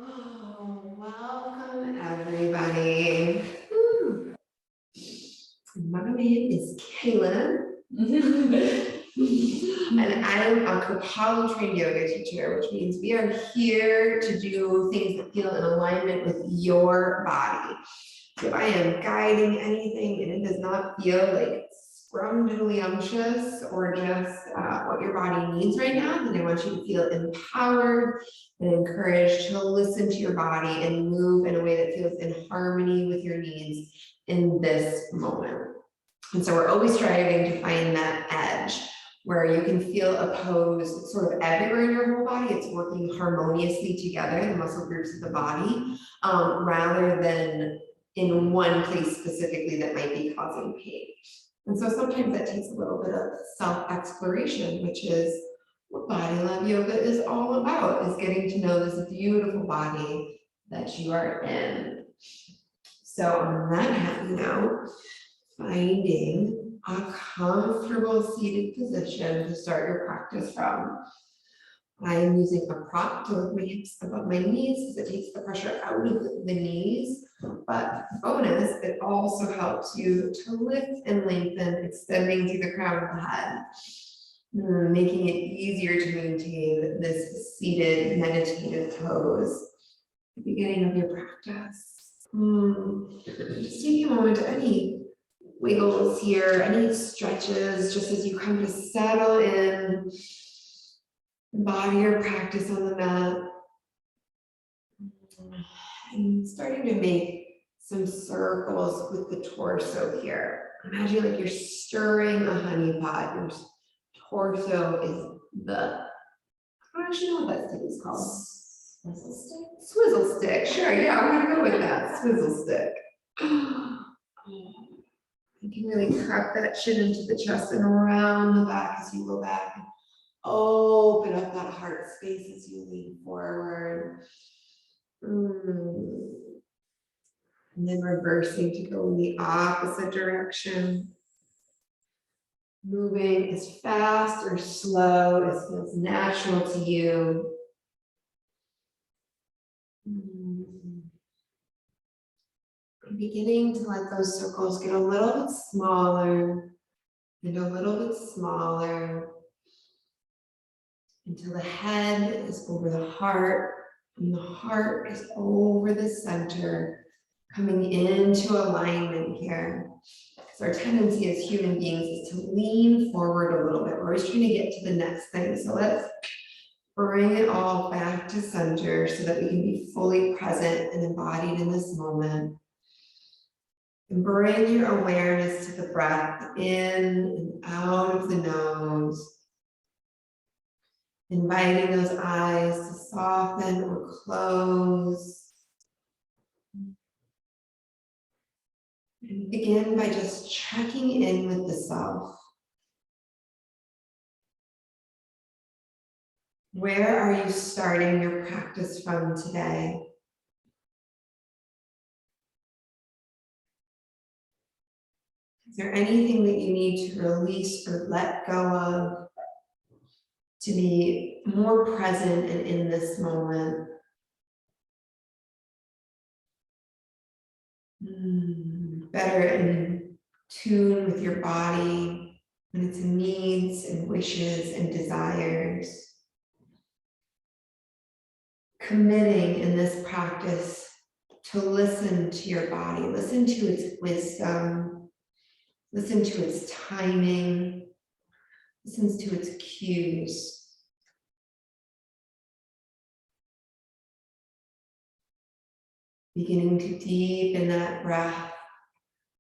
Oh, welcome everybody. Woo. My name is Kaylin. And I'm a Kapala trained yoga teacher, which means we are here to do things that feel in alignment with your body. So if I am guiding anything and it does not feel like scrumdiddlyumptious or just what your body needs right now, then I want you to feel empowered and encouraged to listen to your body and move in a way that feels in harmony with your needs in this moment. And so we're always striving to find that edge where you can feel a pose sort of everywhere in your whole body. It's working harmoniously together, the muscle groups of the body, rather than in one place specifically that might be causing pain. And so sometimes that takes a little bit of self-exploration, which is what Body Love Yoga is all about, is getting to know this beautiful body that you are in. So on that happy note, finding a comfortable seated position to start your practice from. I am using a prop to lift my hips above my knees because it takes the pressure out of the knees. But bonus, it also helps you to lift and lengthen, extending through the crown of the head, making it easier to maintain this seated meditative pose at the beginning of your practice. Just taking a moment to any wiggles here, any stretches, just as you come to settle in, embody your practice on the mat, and starting to make some circles with the torso here. Imagine like you're stirring a honey pot. Your torso is the, I don't actually know what that stick is called. Swizzle stick? Swizzle stick, sure, yeah, I'm gonna go with that, swizzle stick. You can really crack that chin into the chest and around the back as you go back. And open up that heart space as you lean forward. And then reversing to go in the opposite direction. Moving as fast or slow as feels natural to you. Beginning to let those circles get a little bit smaller and a little bit smaller until the head is over the heart and the heart is over the center, coming into alignment here. So our tendency as human beings is to lean forward a little bit. We're always trying to get to the next thing. So let's bring it all back to center so that we can be fully present and embodied in this moment. And bring your awareness to the breath in and out of the nose. Inviting those eyes to soften or close. And begin by just checking in with the self. Where are you starting your practice from today? Is there anything that you need to release or let go of to be more present and in this moment? Better in tune with your body and its needs and wishes and desires. Committing in this practice to listen to your body, listen to its wisdom, listen to its timing, listen to its cues. Beginning to deepen that breath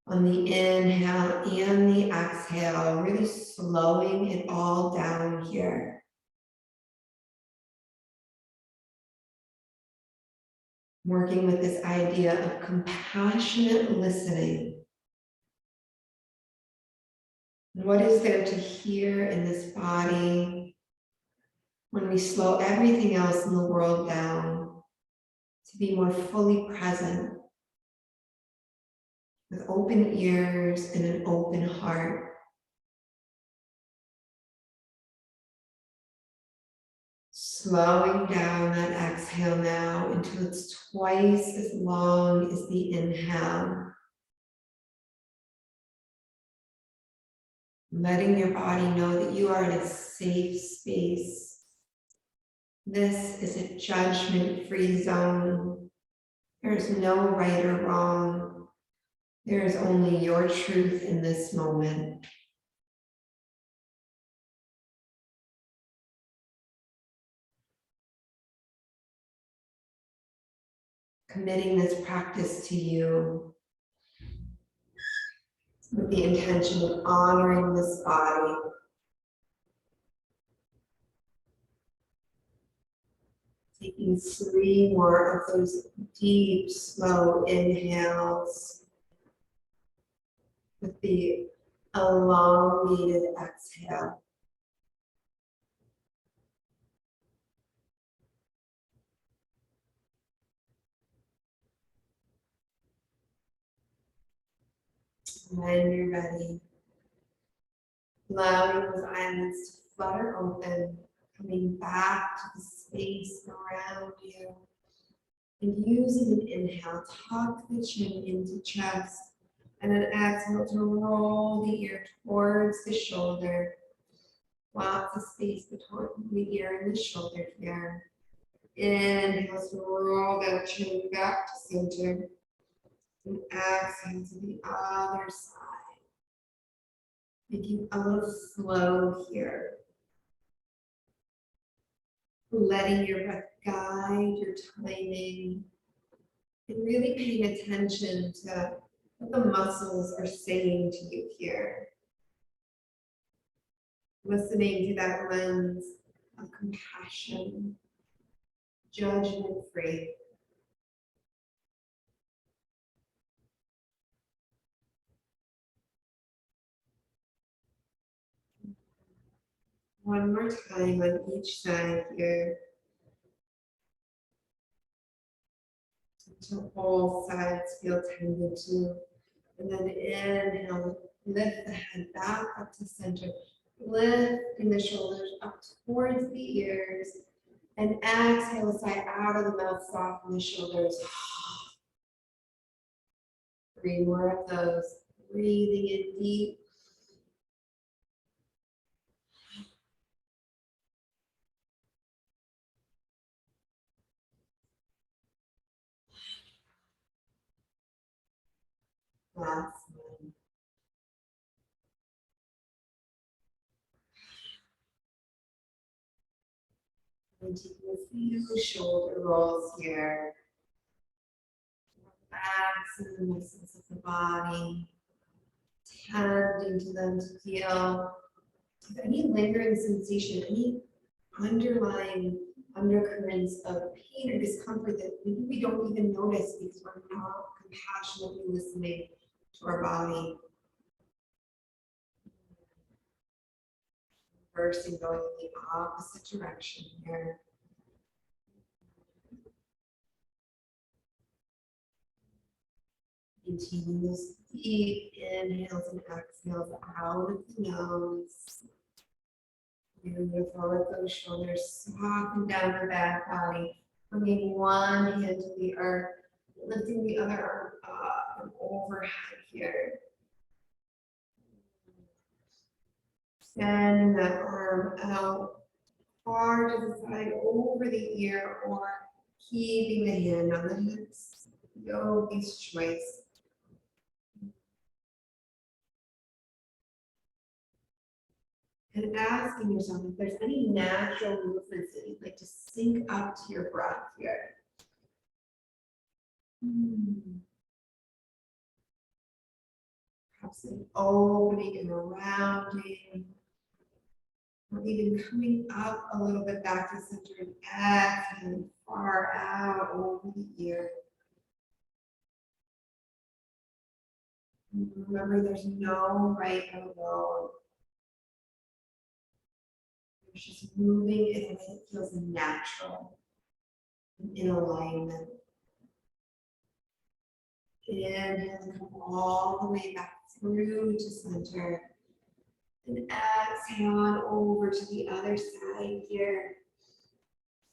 on the inhale and the exhale, really slowing it all down here. Working with this idea of compassionate listening. What is there to hear in this body when we slow everything else in the world down to be more fully present with open ears and an open heart? Slowing down that exhale now until it's twice as long as the inhale. Letting your body know that you are in a safe space. This is a judgment-free zone. There's no right or wrong. There is only your truth in this moment. Committing this practice to you with the intention of honoring this body. Taking 3 more of those deep, slow inhales with the elongated exhale. When you're ready, allowing those eyelids to flutter open, coming back to the space around you, and using an inhale, tuck the chin into chest, and an exhale to roll the ear towards the shoulder. Lots of space between the ear and the shoulder here. Inhale to roll that chin back to center. And exhale to the other side. Making a little flow here. Letting your breath guide your timing. And really paying attention to what the muscles are saying to you here. Listening to that lens of compassion, judgment-free. One more time on each side here. Until all sides feel tended to. And then inhale, lift the head back up to center. Lifting the shoulders up towards the ears. And exhale, sigh out of the mouth, soften the shoulders. 3 more of those. Breathing in deep. Last one. And taking a few shoulder rolls here. Relaxing the muscles of the body. Tending to them to feel any lingering sensation, any underlying undercurrents of pain or discomfort that maybe we don't even notice because we're not compassionately listening to our body. Reversing, going in the opposite direction here. Maintaining those deep inhales and exhales out of the nose. Beautiful. Let those shoulders soften down the back body. Bringing one hand to the earth, lifting the other arm up and overhead here. Sending that arm out far to the side over the ear or keeping the hand on the hips. Yogi's choice. And asking yourself if there's any natural movements that you'd like to sync up to your breath here. Perhaps an opening and a rounding. Or even coming up a little bit back to center and exhaling far out over the ear. And remember, there's no right or wrong. It's just moving in a way that feels natural and in alignment. Inhale and come all the way back through to center. And exhale on over to the other side here.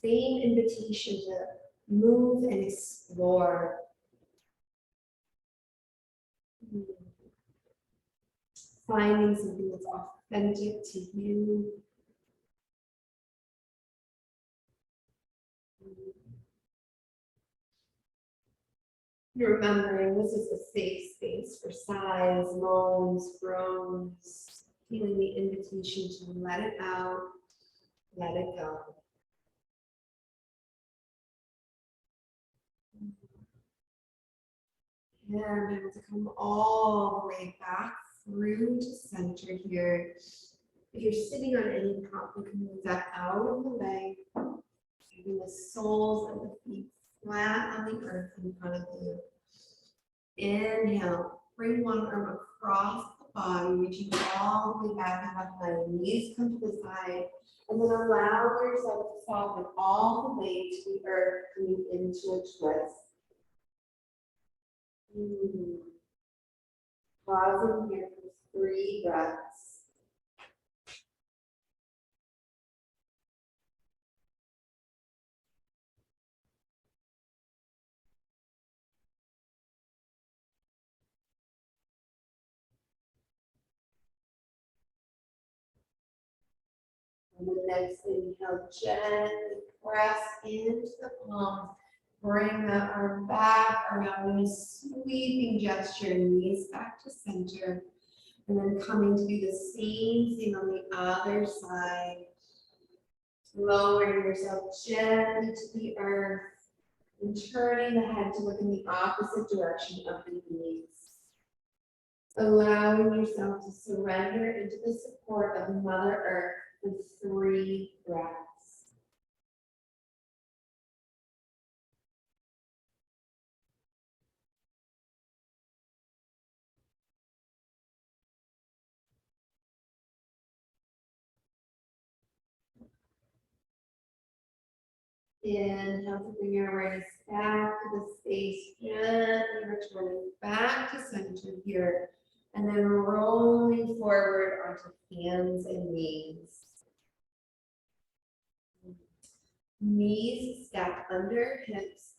Same invitation to move and explore. Finding something that's authentic to you. Remembering this is a safe space for sighs, moans, groans, feeling the invitation to let it out, let it go. And able to come all the way back through to center here. If you're sitting on any prop, you can move that out of the way, keeping the soles of the feet flat on the earth in front of you. Inhale, bring one arm across the body, reaching all the way back and behind. Knees come to the side, and then allow yourself to soften all the way to the earth, coming into a twist. Pausing here for 3 breaths. And the next inhale, gently press into the palms. Bring the arm back around in a sweeping gesture, knees back to center. And then coming to do the same thing on the other side. Lowering yourself gently to the earth and turning the head to look in the opposite direction of the knees. Allowing yourself to surrender into the support of Mother Earth with 3 breaths. Inhale to bring your awareness back to the space, gently returning back to center here, and then rolling forward onto hands and knees. Knees stacked under hips,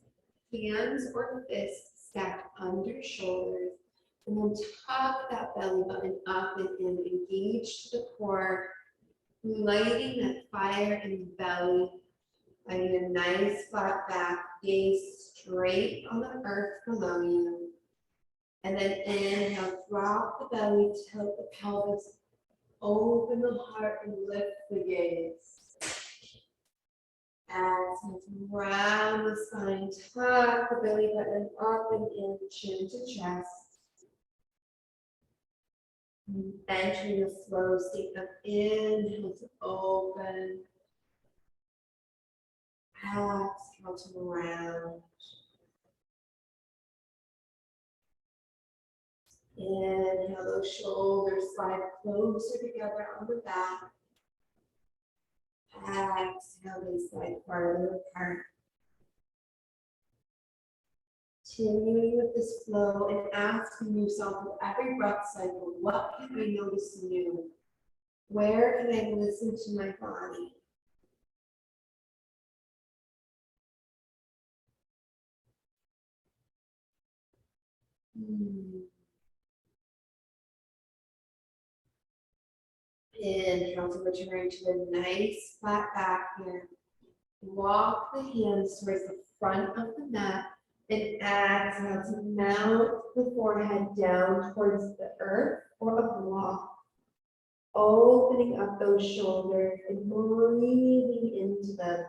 hands or fists stacked under shoulders, and then tuck that belly button up and in, engage to the core, lighting that fire in the belly. Finding a nice flat back, gaze straight on the earth below you. And then inhale, drop the belly, tilt the pelvis, open the heart and lift the gaze. Exhale to round the spine, tuck the belly button up and in, chin to chest. Entering a slow state of inhale to open. Exhale to round. Inhale, those shoulders slide closer together on the back. Exhale, they slide farther apart. Continuing with this flow and asking yourself with every breath cycle, what can I notice new? Where can I listen to my body? Inhale to return to a nice flat back here. Walk the hands towards the front of the mat and exhale to mount the forehead down towards the earth or a block. Opening up those shoulders and breathing into them.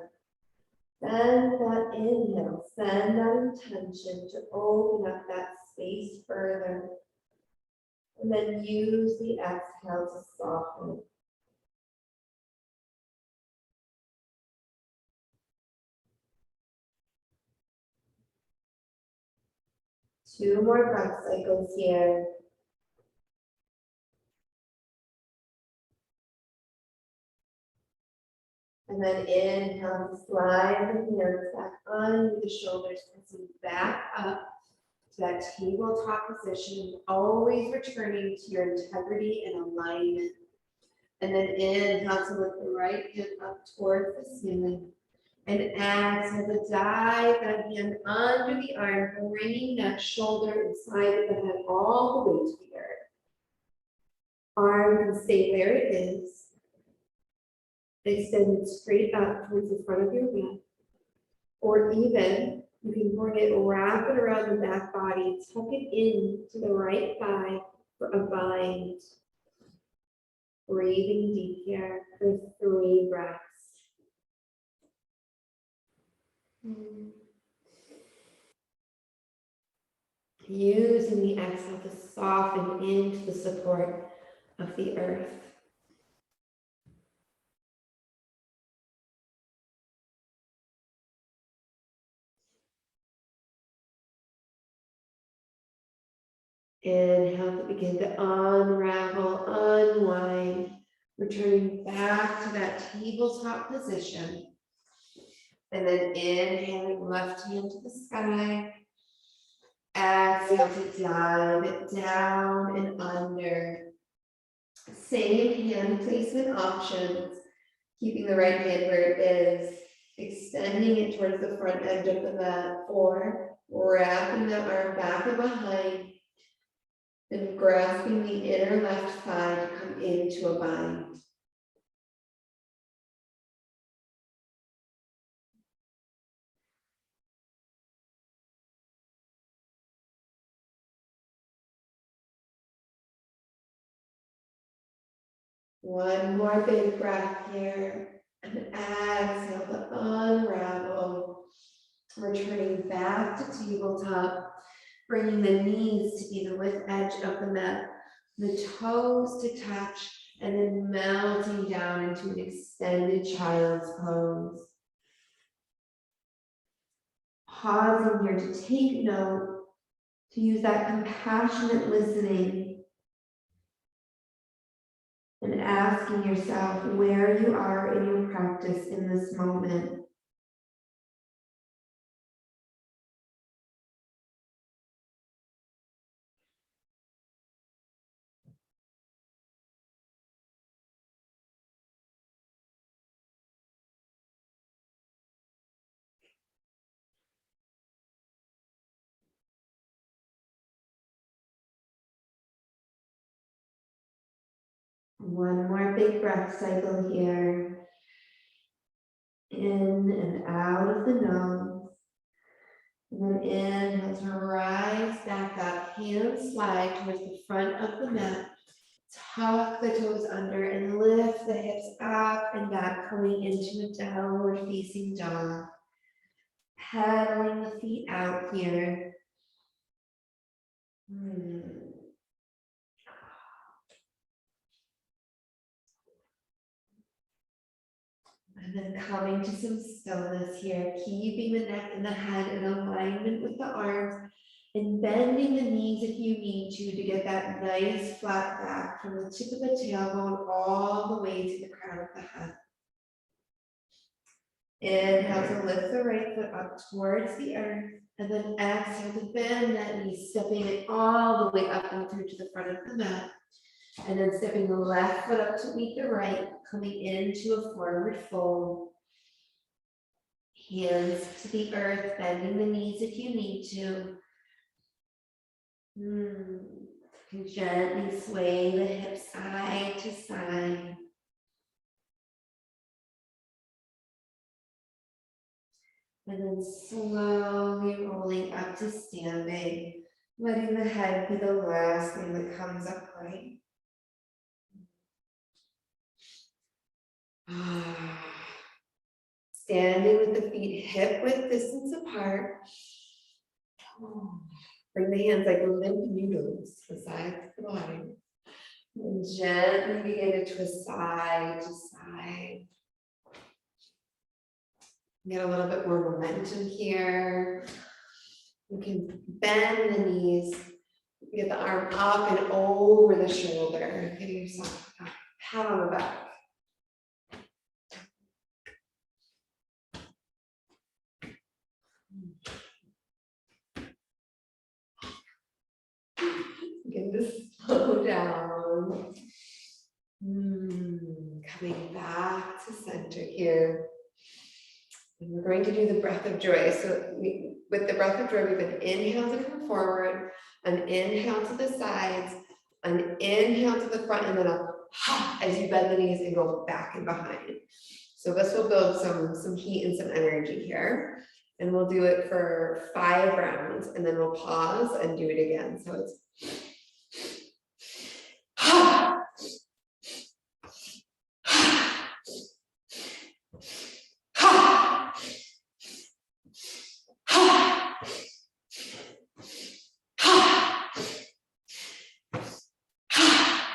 Send that inhale, send that intention to open up that space further. And then use the exhale to soften. Two more breath cycles here. And then inhale, slide the hands back under the shoulders, pressing back up to that tabletop position, always returning to your integrity and alignment. And then inhale to lift the right hip up towards the ceiling. And exhale to dive that hand under the arm, bringing that shoulder and side of the head all the way to the earth. Arm can stay where it is. Extend it straight up towards the front of your neck. Or even you can bring it, wrap it around the back body, tuck it in to the right thigh for a bind. Breathing deep here for 3 breaths. Using the exhale to soften into the support of the earth. Inhale to begin to unravel, unwind, returning back to that tabletop position. And then inhaling, left hand to the sky. Exhale to dive it down and under. Same hand placement options, keeping the right hand where it is, extending it towards the front edge of the mat, or wrapping the arm back and behind, and grasping the inner left thigh to come into a bind. One more big breath here, and exhale to unravel, returning back to tabletop, bringing the knees to be the width edge of the mat, the toes to touch, and then melting down into an extended child's pose. Pausing here to take note, to use that compassionate listening, and asking yourself where you are in your practice in this moment. One more big breath cycle here. In and out of the nose. And then inhale to rise back up, hands slide towards the front of the mat. Tuck the toes under and lift the hips up and back, coming into a downward facing dog. Pedaling the feet out here. And then coming to some stillness here, keeping the neck and the head in alignment with the arms, and bending the knees if you need to get that nice flat back from the tip of the tailbone all the way to the crown of the head. Inhale to lift the right foot up towards the earth, and then exhale to bend that knee, stepping it all the way up and through to the front of the mat. And then stepping the left foot up to meet the right, coming into a forward fold. Hands to the earth, bending the knees if you need to. You can gently sway the hips side to side. And then slowly rolling up to standing, letting the head be the last thing that comes upright. Standing with the feet hip width distance apart. Bring the hands like limp noodles to the sides of the body. And gently begin to twist side to side. Get a little bit more momentum here. You can bend the knees. Get the arm up and over the shoulder. Give yourself a pat on the back. Begin to slow down. Coming back to center here. We're going to do the breath of joy. So with the breath of joy, we've been inhale to come forward, an inhale to the sides, an inhale to the front, and then a ha as you bend the knees and go back and behind. So this will build some heat and some energy here. And we'll do it for 5 rounds, and then we'll pause and do it again. So it's ha, ha, ha, ha, ha.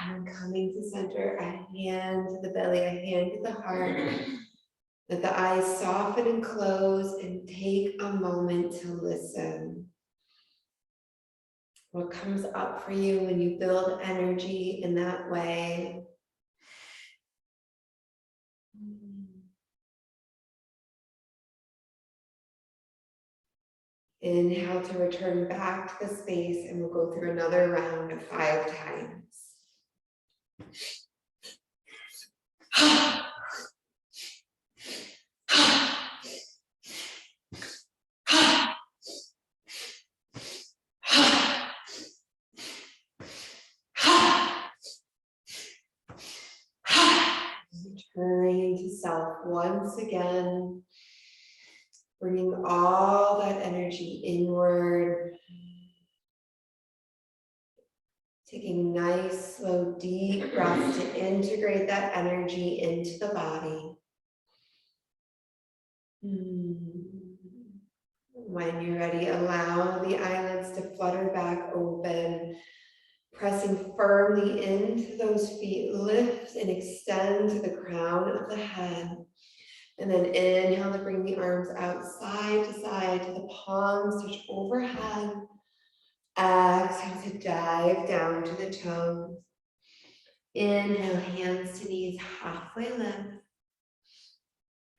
And then coming to center, a hand to the belly, a hand to the heart. Let the eyes soften and close, and take a moment to listen. What comes up for you when you build energy in that way? Inhale to return back to the space, and we'll go through another round of 5 times. Returning to self once again, bringing all that energy inward, taking nice, slow, deep breaths to integrate that energy into the body. When you're ready, allow the eyelids to flutter back open, pressing firmly into those feet. Lift and extend to the crown of the head. And then inhale to bring the arms out side to side, to the palms touch overhead. Exhale to dive down to the toes. Inhale, hands to knees, halfway lift.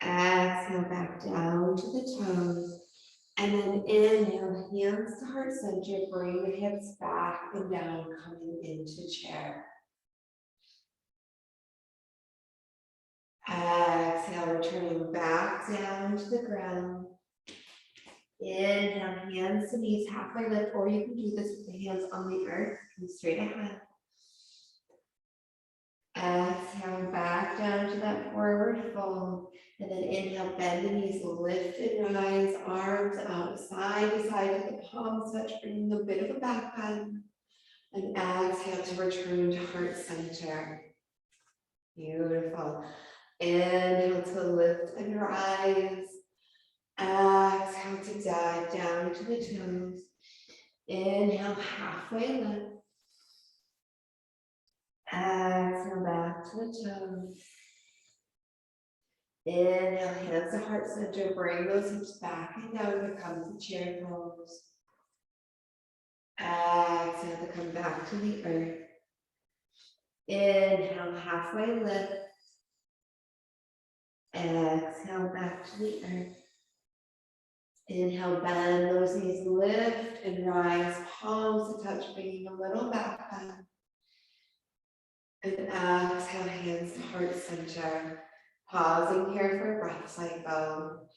Exhale, back down to the toes. And then inhale, hands to heart center, bring the hips back and down, coming into chair. Exhale, returning back down to the ground. Inhale, hands to knees, halfway lift, or you can do this with the hands on the earth, come straight ahead. Exhale, back down to that forward fold. And then inhale, bend the knees, lift and rise, arms out, side to side to the palms touch, bringing a bit of a back bend. And exhale to return to heart center. Beautiful. Inhale to lift and rise. Exhale to dive down to the toes. Inhale, halfway lift. Exhale, back to the toes. Inhale, hands to heart center, bring those hips back and down to come to chair pose. Exhale to come back to the earth. Inhale, halfway lift. Exhale, back to the earth. Inhale, bend those knees, lift and rise, palms to touch, bringing a little back bend. And exhale, hands to heart center. Pausing here for a breath cycle.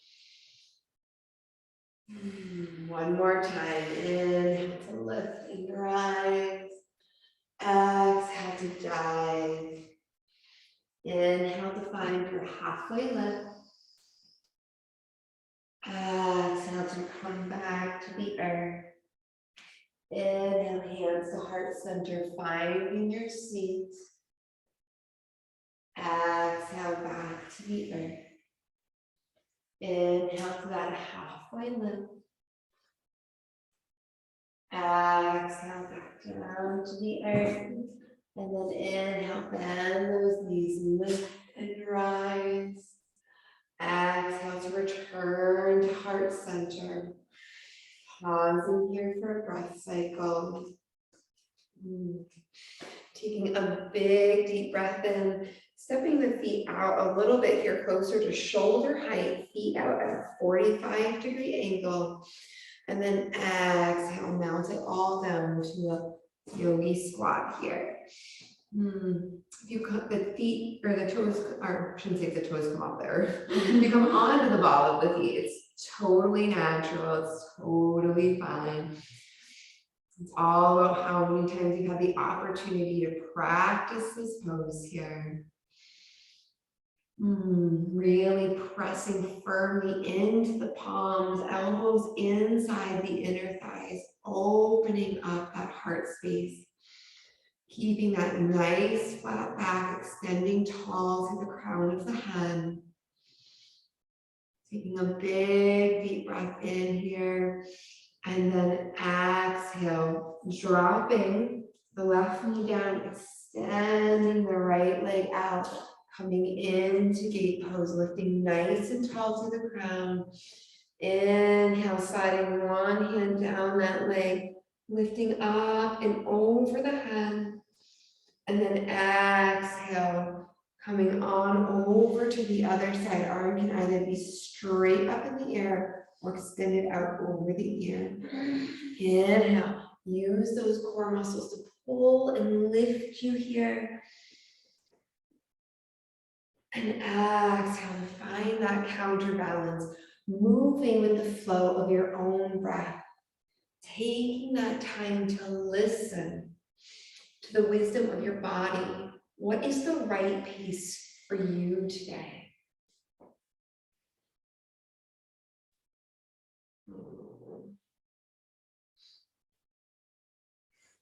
One more time. Inhale to lift and rise. Exhale to dive. Inhale to find your halfway lift. Exhale to come back to the earth. Inhale, hands to heart center, finding your seat. Exhale back to the earth. Inhale to that halfway lift. Exhale back down to the earth. And then inhale, bend those knees, lift and rise. Exhale to return to heart center. Pausing here for a breath cycle. Taking a big deep breath in, stepping the feet out a little bit here, closer to shoulder height, feet out at a 45-degree angle. And then exhale, mount it all down to a yogi squat here. If you cut the feet or the toes, or I shouldn't say the toes come off there, you come onto the ball of the feet, it's totally natural, it's totally fine. It's all about how many times you've had the opportunity to practice this pose here. Really pressing firmly into the palms, elbows inside the inner thighs, opening up that heart space. Keeping that nice flat back, extending tall through the crown of the head. Taking a big deep breath in here. And then exhale, dropping the left knee down, extending the right leg out, coming into gate pose, lifting nice and tall to the crown. Inhale, sliding one hand down that leg, lifting up and over the head. And then exhale, coming on over to the other side. Arm can either be straight up in the air or extended out over the ear. Inhale, use those core muscles to pull and lift you here. And exhale, find that counterbalance, moving with the flow of your own breath. Taking that time to listen to the wisdom of your body. What is the right pace for you today?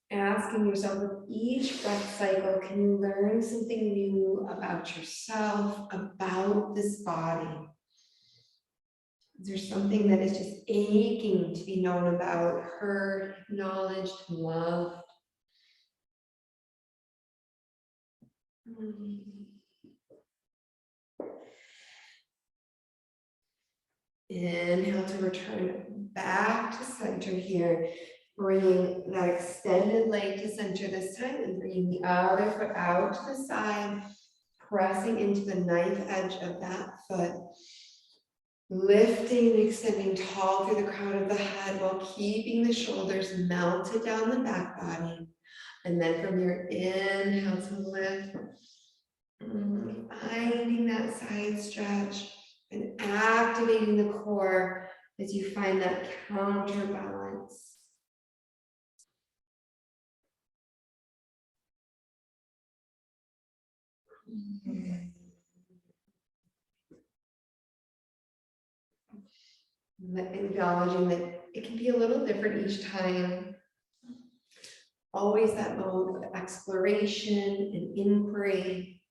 Asking yourself with each breath cycle, can you learn something new about yourself, about this body? Is there something that is just aching to be known about, heard, acknowledged, loved? Inhale to return back to center here. Bringing that extended leg to center this time and bringing the other foot out to the side, pressing into the knife edge of that foot. Lifting and extending tall through the crown of the head while keeping the shoulders melted down the back body. And then from your inhale to lift, finding that side stretch and activating the core as you find that counterbalance. Acknowledging that it can be a little different each time. Always that mode of exploration and inquiry.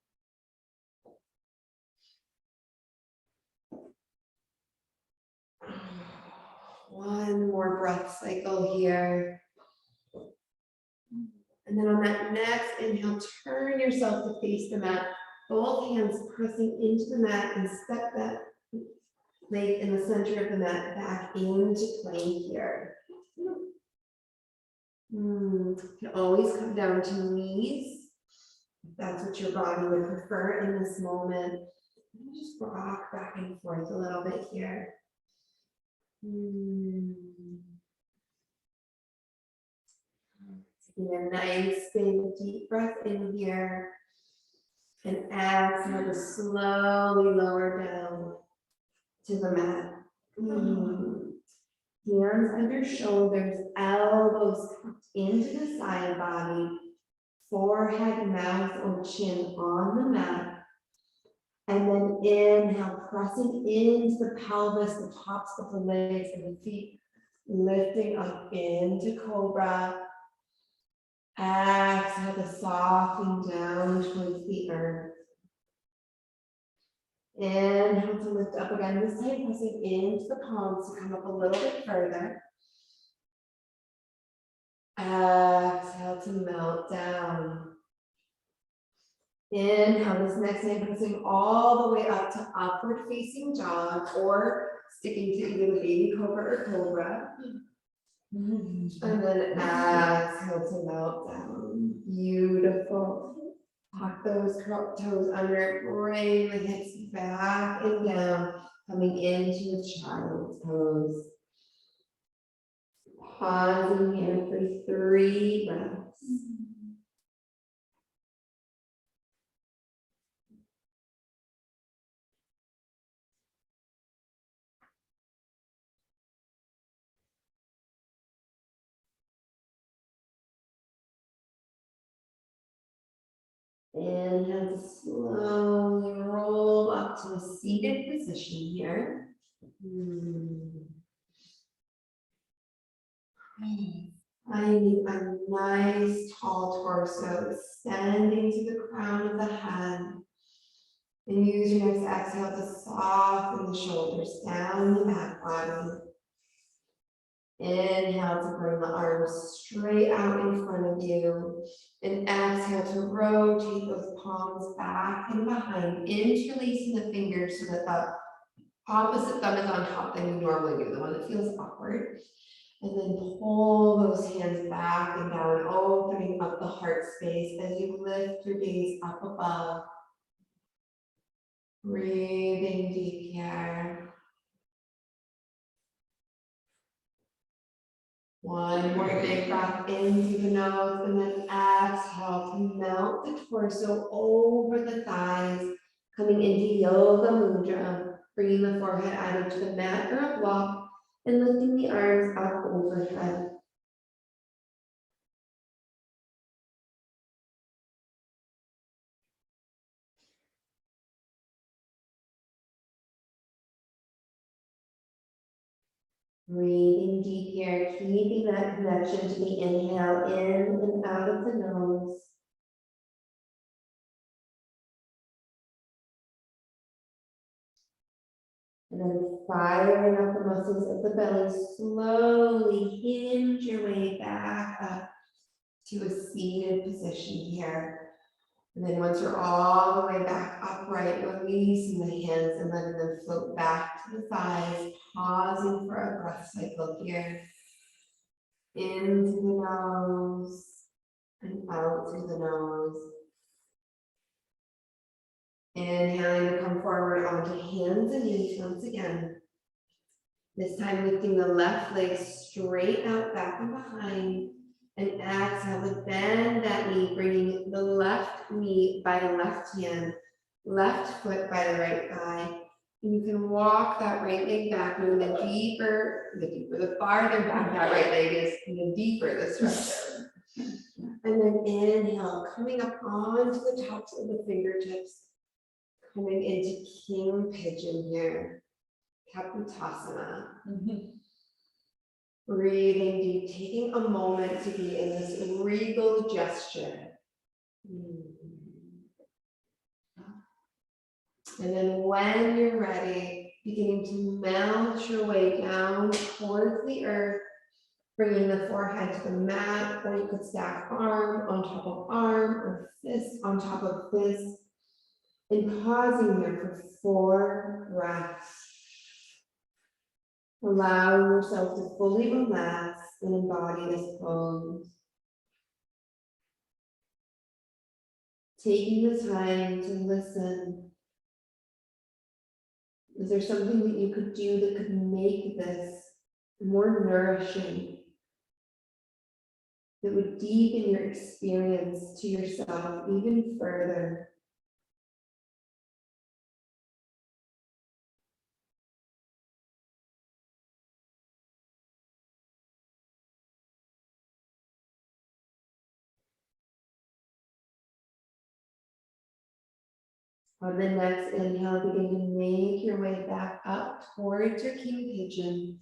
One more breath cycle here. And then on that next inhale, turn yourself to face the mat. Both hands pressing into the mat and step that leg in the center of the mat back into plank here. You can always come down to knees, if that's what your body would prefer in this moment. Just rock back and forth a little bit here. Taking a nice big deep breath in here. And exhale to slowly lower down to the mat. Hands under shoulders, elbows tucked into the side body, forehead, mouth, or chin on the mat. And then inhale, pressing into the pelvis, the tops of the legs and the feet, lifting up into cobra. Exhale to soften down towards the earth. Inhale to lift up again, this time pressing into the palms to come up a little bit further. Exhale to melt down. Inhale, this next time pressing all the way up to upward facing dog or sticking to either the baby cobra or cobra. And then exhale to melt down. Beautiful. Tuck those toes under, bring the hips back and down, coming into a child's pose. Pausing here for 3 breaths. Inhale to slowly roll up to a seated position here. Finding a nice tall torso extending to the crown of the head. And use your next exhale to soften the shoulders down the back body. Inhale to bring the arms straight out in front of you. And exhale to rotate those palms back and behind, interlacing the fingers so that the opposite thumb is on top than you normally do, the one that feels awkward. And then pull those hands back and down, opening up the heart space as you lift your gaze up above. Breathing deep here. One more big breath in through the nose and then exhale to melt the torso over the thighs, coming into Yoga Mudra, bringing the forehead either to the mat or a block and lifting the arms up overhead. Breathing deep here, keeping that connection to the inhale in and out of the nose. And then firing up the muscles of the belly, slowly hinge your way back up to a seated position here. And then once you're all the way back upright, releasing the hands and letting them float back to the thighs, pausing for a breath cycle here. Into the nose and out through the nose. Inhaling to come forward onto hands and knees once again. This time lifting the left leg straight out, back and behind. And exhale to bend that knee, bringing the left knee by the left hand, left foot by the right thigh. And you can walk that right leg back, and the farther back that right leg is, the deeper the stretch. And then inhale, coming up onto the tops of the fingertips, coming into King Pigeon here, Kapotasana. Breathing deep, taking a moment to be in this regal gesture. And then when you're ready, beginning to melt your way down towards the earth, bringing the forehead to the mat, or you could stack arm on top of arm or fist on top of fist. And pausing here for 4 breaths. Allow yourself to fully relax and embody this pose. Taking the time to listen. Is there something that you could do that could make this more nourishing? That would deepen your experience to yourself even further? On the next inhale, begin to make your way back up towards your King Pigeon.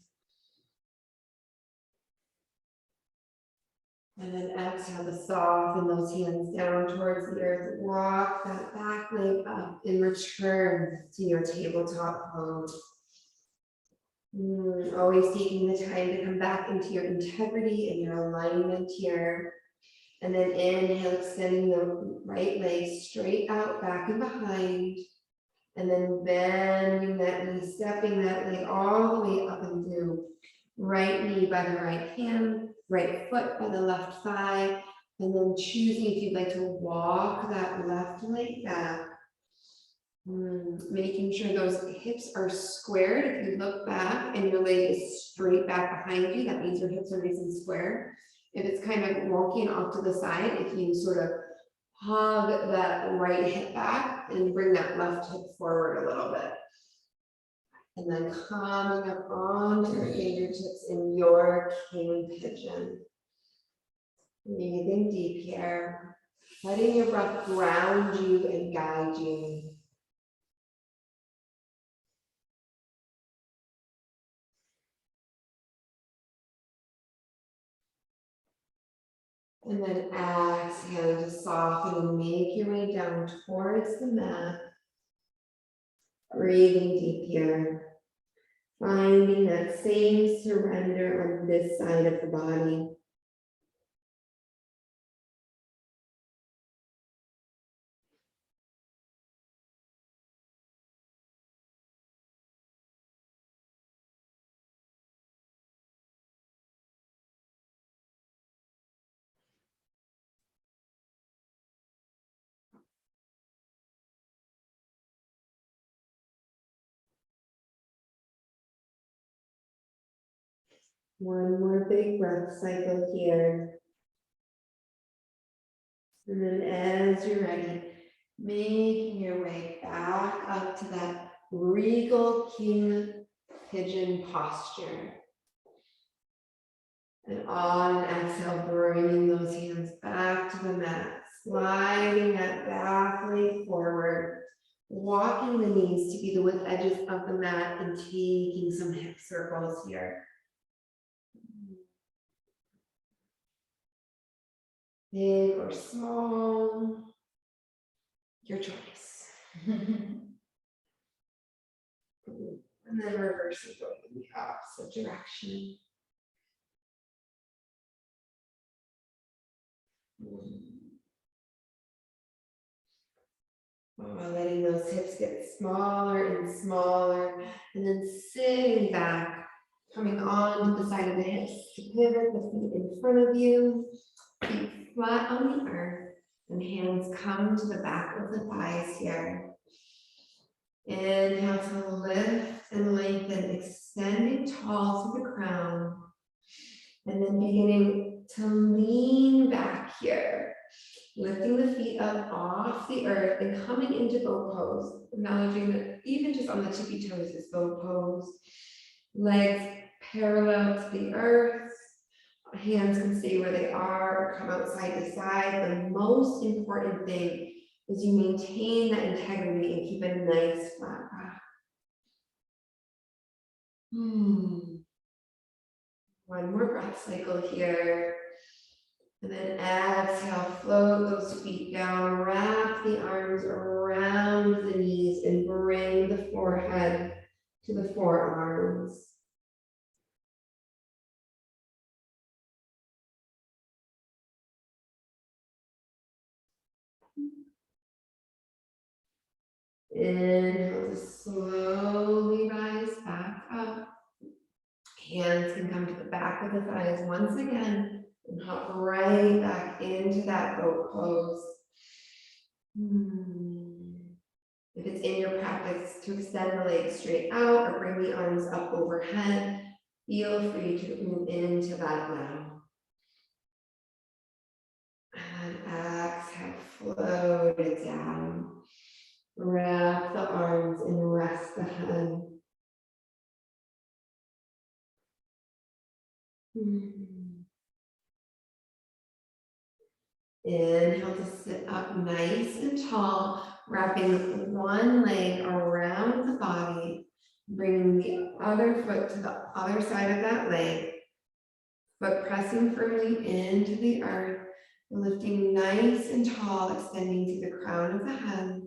And then exhale to soften those hands down towards the earth. Walk that back leg up and return to your tabletop pose. Always taking the time to come back into your integrity and your alignment here. And then inhale, extending the right leg straight out, back and behind. And then bending that knee, stepping that leg all the way up and through. Right knee by the right hand, right foot by the left thigh. And then choosing if you'd like to walk that left leg back. Making sure those hips are squared. If you look back and your leg is straight back behind you, that means your hips are nice and square. If it's kind of wonky and off to the side, if you sort of hug that right hip back and bring that left hip forward a little bit. And then coming up onto the fingertips in your King Pigeon. Breathing deep here. letting your breath ground you and guide you. And then exhale to soften and make your way down towards the mat. Breathing deep here. Finding that same surrender on this side of the body. One more big breath cycle here. And then as you're ready, making your way back up to that regal king pigeon posture. And on an exhale, bringing those hands back to the mat, sliding that back leg forward, walking the knees to be the width edges of the mat and taking some hip circles here. Big or small, your choice. And then reversing going in the opposite direction. Letting those hips get smaller and smaller, and then sitting back, coming on to the side of the hips to pivot the feet in front of you, feet flat on the earth, and hands come to the back of the thighs here. Inhale to lift and lengthen, extending tall to the crown, and then beginning to lean back here. Lifting the feet up off the earth and coming into boat pose, acknowledging that even just on the tippy toes is boat pose. Legs parallel to the earth, hands can stay where they are, come out side to side. The most important thing is you maintain that integrity and keep a nice flat back. One more breath cycle here. And then exhale, float those feet down, wrap the arms around the knees and bring the forehead to the forearms. Inhale to slowly rise back up. Hands can come to the back of the thighs once again and hop right back into that boat pose. If it's in your practice to extend the legs straight out or bring the arms up overhead, feel free to move into that now. And exhale, float it down. Wrap the arms and rest the head. Inhale to sit up nice and tall, wrapping one leg around the body, bringing the other foot to the other side of that leg, but pressing firmly into the earth, lifting nice and tall, extending to the crown of the head.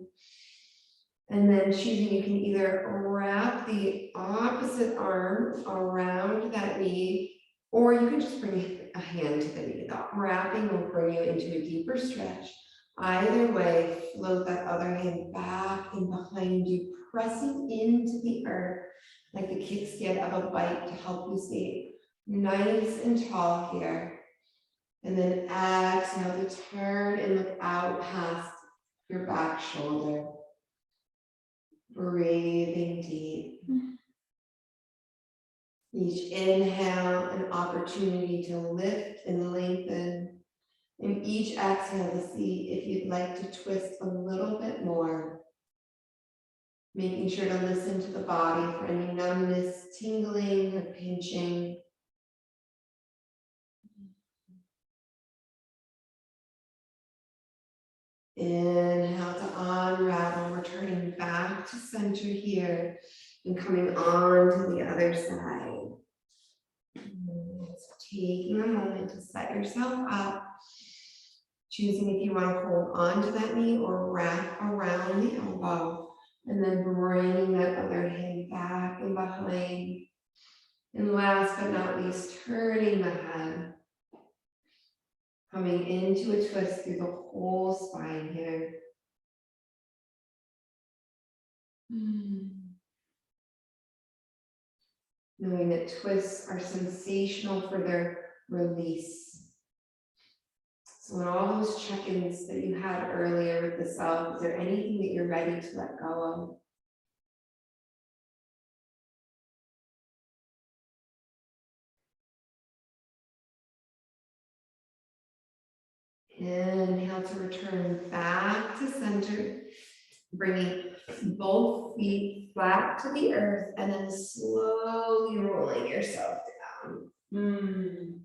And then choosing, you can either wrap the opposite arm around that knee, or you can just bring a hand to the knee. The wrapping will bring you into a deeper stretch. Either way, float that other hand back and behind you, pressing into the earth like the kickstand of a bike to help you stay nice and tall here. And then exhale to turn and look out past your back shoulder. Breathing deep. Each inhale, an opportunity to lift and lengthen. And each exhale to see if you'd like to twist a little bit more. Making sure to listen to the body for any numbness, tingling, or pinching. Inhale to unravel, returning back to center here and coming on to the other side. So taking a moment to set yourself up, choosing if you want to hold on to that knee or wrap around the elbow, and then bringing that other hand back and behind. And last but not least, turning the head, coming into a twist through the whole spine here. Knowing that twists are sensational for their release. So in all those check-ins that you had earlier with the self, is there anything that you're ready to let go of? Inhale to return back to center, bringing both feet flat to the earth and then slowly rolling yourself down.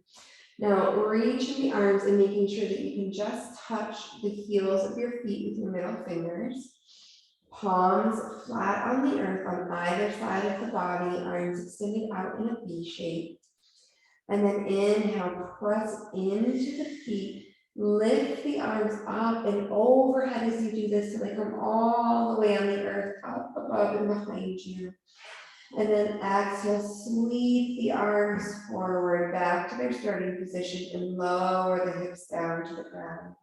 Now reaching the arms and making sure that you can just touch the heels of your feet with your middle fingers. Palms flat on the earth on either side of the body, arms extended out in a V shape. And then inhale, press into the feet. Lift the arms up and overhead as you do this so they come all the way on the earth, up above and behind you. And then exhale, sweep the arms forward back to their starting position and lower the hips down to the ground.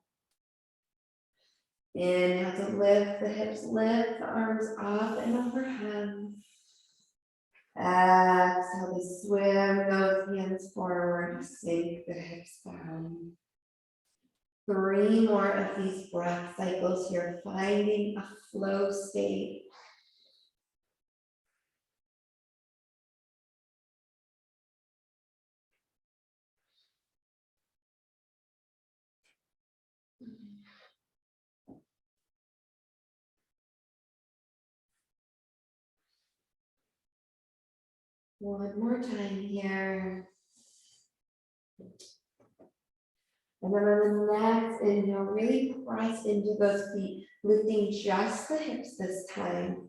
Inhale to lift the hips, lift the arms up and overhead. Exhale to swim those hands forward, sink the hips down. 3 more of these breath cycles here, finding a flow state. One more time here. And then on the next inhale, really press into those feet, lifting just the hips this time.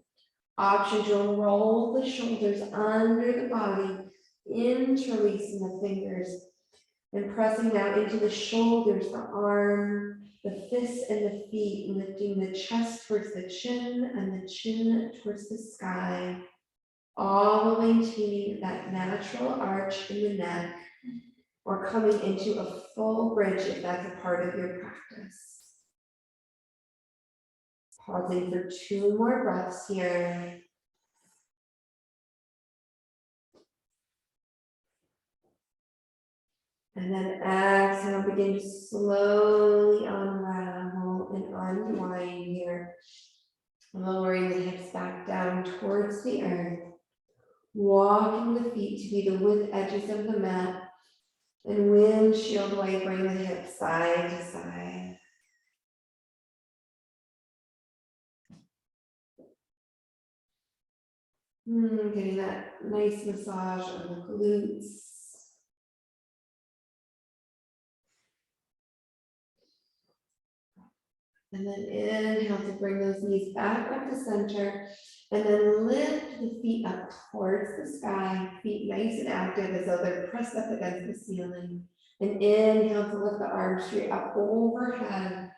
Option to roll the shoulders under the body, interlacing the fingers, and pressing now into the shoulders, the arm, the fists and the feet, lifting the chest towards the chin and the chin towards the sky, all maintaining that natural arch in the neck, or coming into a full bridge if that's a part of your practice. Pausing for 2 more breaths here. And then exhale, begin to slowly unravel and unwind here. Lowering the hips back down towards the earth. Walking the feet to be the width edges of the mat. And windshield way, bring the hips side to side. Getting that nice massage of the glutes. And then inhale to bring those knees back up to center. And then lift the feet up towards the sky. Feet nice and active as though they're pressed up against the ceiling. And inhale to lift the arms straight up overhead.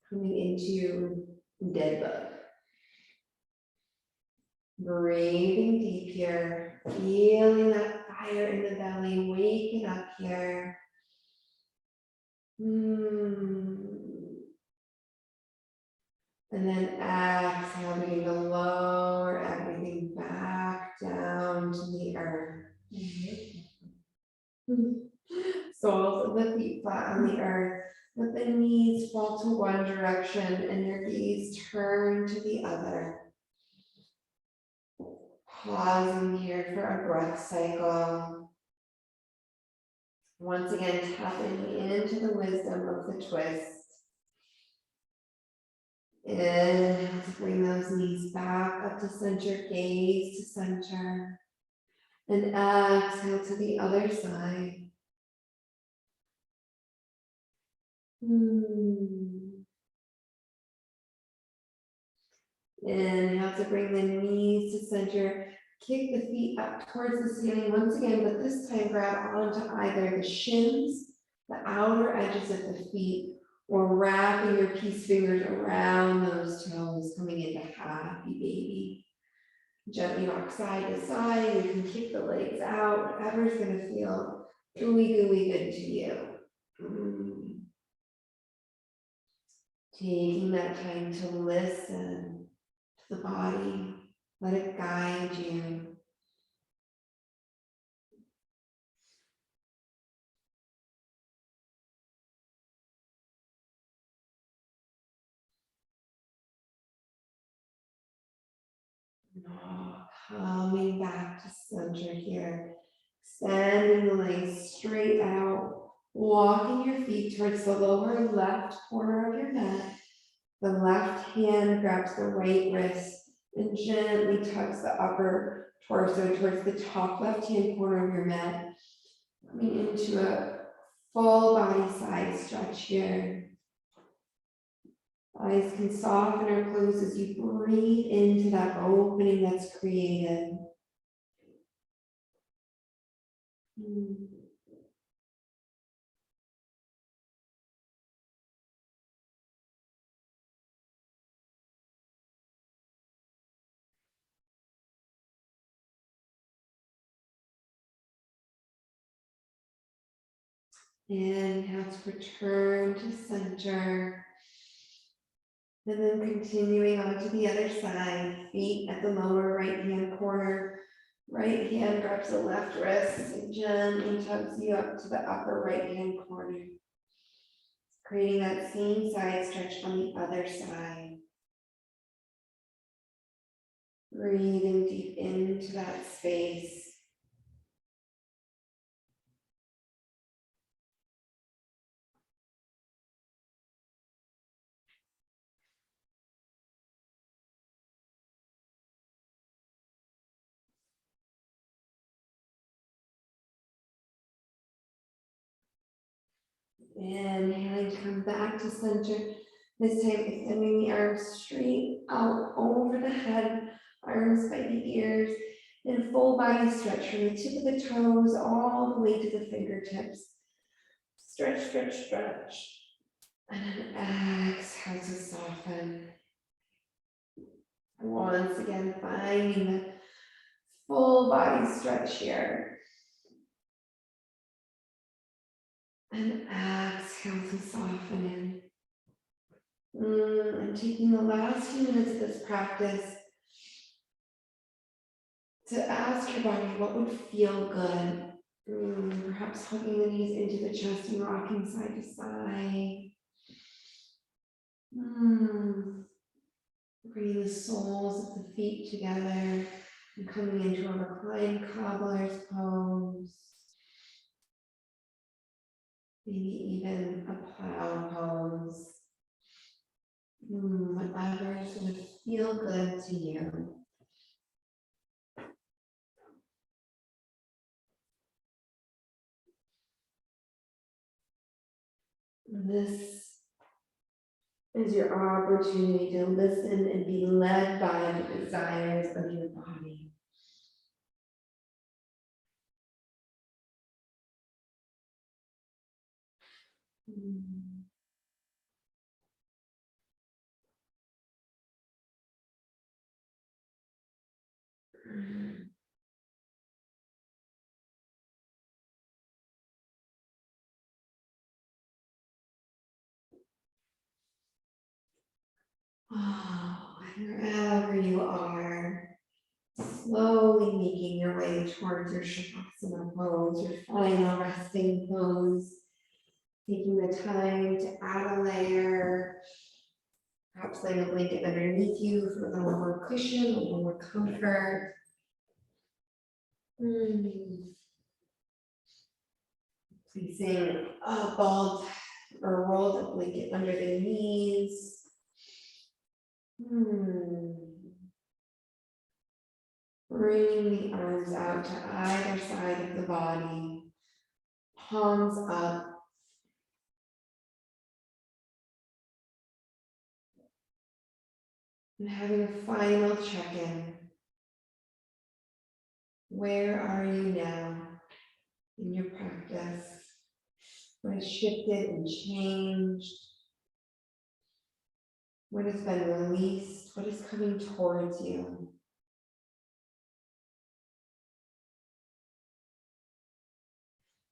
Coming into dead bug. Breathing deep here. Feeling that fire in the belly. Waking up here. And then exhale, begin to lower everything back down to the earth. Soles of the feet flat on the earth. Let the knees fall to one direction and your gaze turn to the other. Pausing here for a breath cycle. Once again, tapping into the wisdom of the twist. Inhale to bring those knees back up to center, gaze to center. And exhale to the other side. Inhale to bring the knees to center. Kick the feet up towards the ceiling once again, but this time grab onto either the shins, the outer edges of the feet, or wrapping your peace fingers around those toes, coming into happy baby. Gently rock side to side. You can kick the legs out, whatever's gonna feel gooey, gooey good to you. Taking that time to listen to the body, let it guide you. Coming back to center here, extending the legs straight out, walking your feet towards the lower left corner of your mat. The left hand grabs the right wrist and gently tucks the upper torso towards the top left hand corner of your mat, coming into a full body side stretch here. Eyes can soften or close as you breathe into that opening that's created. Inhale to return to center. And then continuing on to the other side, feet at the lower right hand corner. Right hand grabs the left wrist and gently tugs you up to the upper right hand corner. Creating that same side stretch on the other side. Breathing deep into that space. Inhaling to come back to center. This time extending the arms straight out over the head, arms by the ears, and full body stretch from the tip of the toes all the way to the fingertips. Stretch, stretch, stretch. And then exhale to soften. Once again, finding the full body stretch here. And exhale to soften in. And taking the last few minutes of this practice to ask your body what would feel good. Perhaps hugging the knees into the chest and rocking side to side. Bringing the soles of the feet together and coming into a reclined cobbler's pose. Maybe even a plow pose. Whatever's going to feel good to you. This is your opportunity to listen and be led by the desires of your body. Oh, wherever you are, slowly making your way towards your Shavasana pose, your final resting pose. Taking the time to add a layer, perhaps laying a blanket underneath you for a little more cushion, a little more comfort. Placing a balled or rolled up blanket under the knees. Bringing the arms out to either side of the body, palms up. And having a final check-in. Where are you now in your practice? What has shifted and changed? What has been released? What is coming towards you?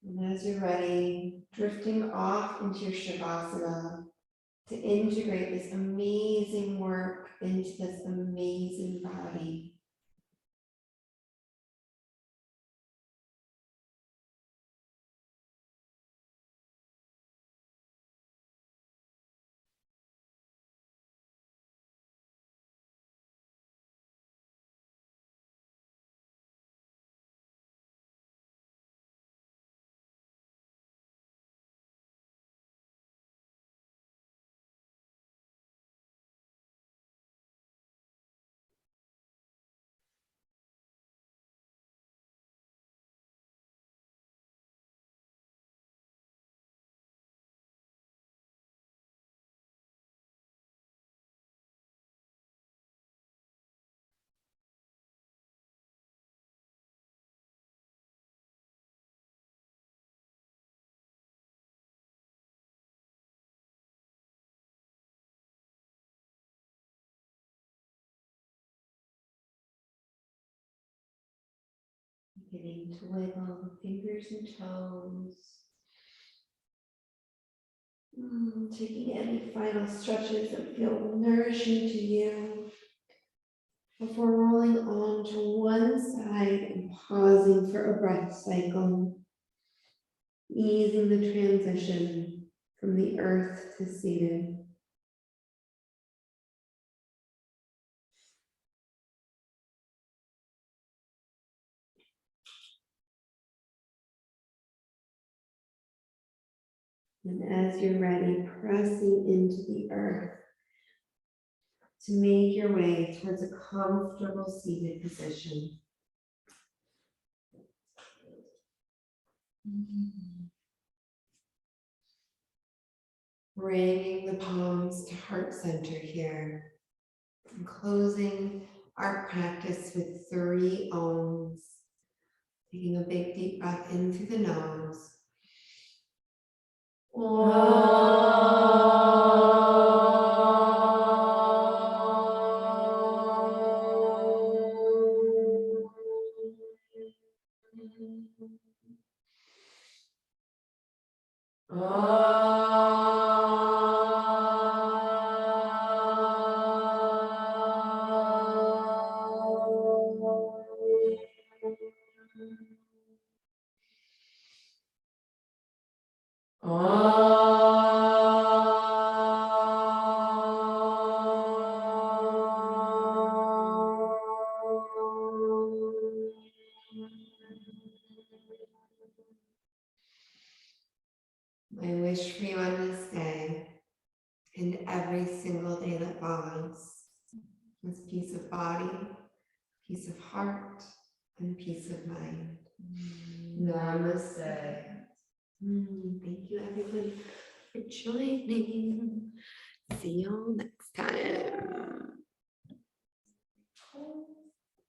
And as you're ready, drifting off into your Shavasana to integrate this amazing work into this amazing body. Beginning to wiggle the fingers and toes. Taking any final stretches that feel nourishing to you before rolling on to one side and pausing for a breath cycle, easing the transition from the earth to seated. And as you're ready, pressing into the earth to make your way towards a comfortable seated position. Bringing the palms to heart center here. And closing our practice with 3 Oms. Taking a big deep breath in through the nose. My wish for you on this day and every single day that follows is peace of body, peace of heart, and peace of mind. Namaste. Thank you, everybody, for joining. See you all next time.